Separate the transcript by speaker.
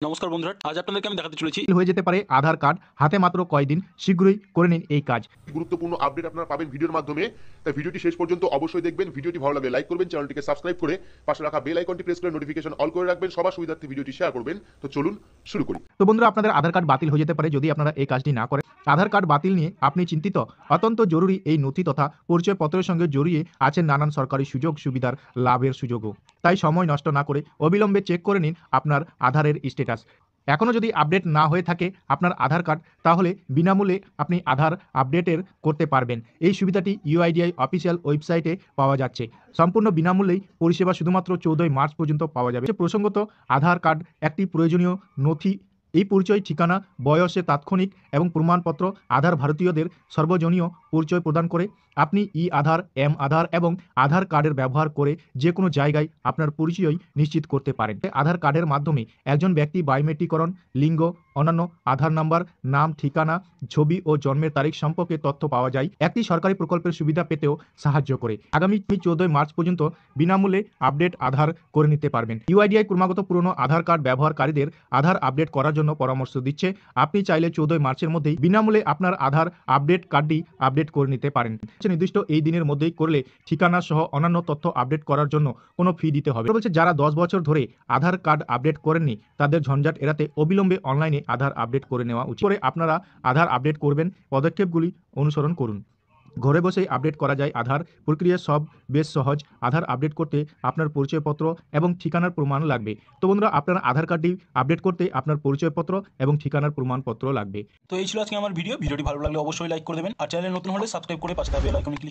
Speaker 1: নমস্কার বন্ধুরা, আজ আপনাদেরকে আমি দেখাতে চলেছি
Speaker 2: হয়ে যেতে পারে আধার কার্ড হাতে মাত্র কয়দিন। শীঘ্রই করে নিন এই কাজ।
Speaker 3: গুরুত্বপূর্ণ আপডেট আপনারা পাবেন ভিডিওর মাধ্যমে। তাই ভিডিওটি শেষ পর্যন্ত অবশ্যই দেখবেন। ভিডিওটি ভালো লাগলে লাইক করবেন, চ্যানেলটিকে সাবস্ক্রাইব করে পাশে রাখা বেল আইকনটি প্রেস করে নোটিফিকেশন অল করে রাখবেন। সবার সুবিধার্থে ভিডিওটি শেয়ার করবেন। তো চলুন শুরু করি।
Speaker 2: তো বন্ধুরা, আপনাদের আধার কার্ড বাতিল হয়ে যেতে পারে যদি আপনারা এই কাজটি না করেন। আধার কার্ড বাতিল নিয়ে আপনি চিন্তিত? অত্যন্ত জরুরি এই নথি তথা পরিচয়পত্রের সঙ্গে জড়িয়ে আছেন নানান সরকারি সুযোগ সুবিধার লাভের সুযোগও। তাই সময় নষ্ট না করে অবিলম্বে চেক করে নিন আপনার আধারের স্ট্যাটাস। এখনও যদি আপডেট না হয়ে থাকে আপনার আধার কার্ড, তাহলে বিনামূল্যে আপনি আধার আপডেটের করতে পারবেন। এই সুবিধাটি ইউআইডিআই অফিসিয়াল ওয়েবসাইটে পাওয়া যাচ্ছে। সম্পূর্ণ বিনামূল্যেই পরিষেবা শুধুমাত্র 14 মার্চ পর্যন্ত পাওয়া যাবে। প্রসঙ্গত, আধার কার্ড একটি প্রয়োজনীয় নথি। এই পরিচয় ঠিকানা, বয়সে তাৎক্ষণিক এবং প্রমাণপত্র আধার ভারতীয়দের সর্বজনীয় পরিচয় প্রদান করে। আপনি ই আধার, এম আধার এবং আধার কার্ডের ব্যবহার করে যে কোনো জায়গায় আপনার পরিচয় নিশ্চিত করতে পারেন। আধার কার্ডের মাধ্যমে একজন ব্যক্তি বায়োমেট্রিকরণ, লিঙ্গ, অন্যান্য আধার নাম্বার, নাম, ঠিকানা, ছবি ও জন্মের তারিখ সম্পর্কে তথ্য পাওয়া যায়। একটি সরকারি প্রকল্পের সুবিধা পেতেও সাহায্য করে। আগামী 14 মার্চ পর্যন্ত বিনামূল্যে আপডেট আধার করে নিতে পারবেন। ইউআইডিআই ক্রমাগত পুরনো আধার কার্ড ব্যবহারকারীদের আধার আপডেট করার জন্য পরামর্শ দিচ্ছে। আপনি চাইলে 14 মার্চের মধ্যেই বিনামূল্যে আপনার আধার আপডেট কার্ডটি আপডেট করে নিতে পারেন। নির্দিষ্ট এই দিনের মধ্যেই করলে ঠিকানা সহ অন্যান্য তথ্য আপডেট করার জন্য কোনো ফি দিতে হবে। বলছে যারা 10 বছর ধরে আধার কার্ড আপডেট করেননি তাদের ঝঞ্ঝাট এড়াতে অবিলম্বে অনলাইনে আধার আপডেট করে নেওয়া উচিত। করে আপনারা আধার আপডেট করবেন, পদক্ষেপগুলি অনুসরণ করুন। ঘরে বসেই আপডেট করা যায় আধার। প্রক্রিয়া সব বেশ সহজ। আধার আপডেট করতে আপনার পরিচয়পত্র এবং ঠিকানার প্রমাণ লাগবে। তো বন্ধুরা, আপনার আধার কার্ডটি আপডেট করতে আপনার পরিচয়পত্র এবং ঠিকানার প্রমাণপত্র লাগবে।
Speaker 1: তো এই ছিল আজকে আমার ভিডিওটি ভালো লাগলে অবশ্যই লাইক করে দেবেন, আর চ্যানেলে নতুন হলে সাবস্ক্রাইব করে পাশে থাকা বেল আইকনে ক্লিক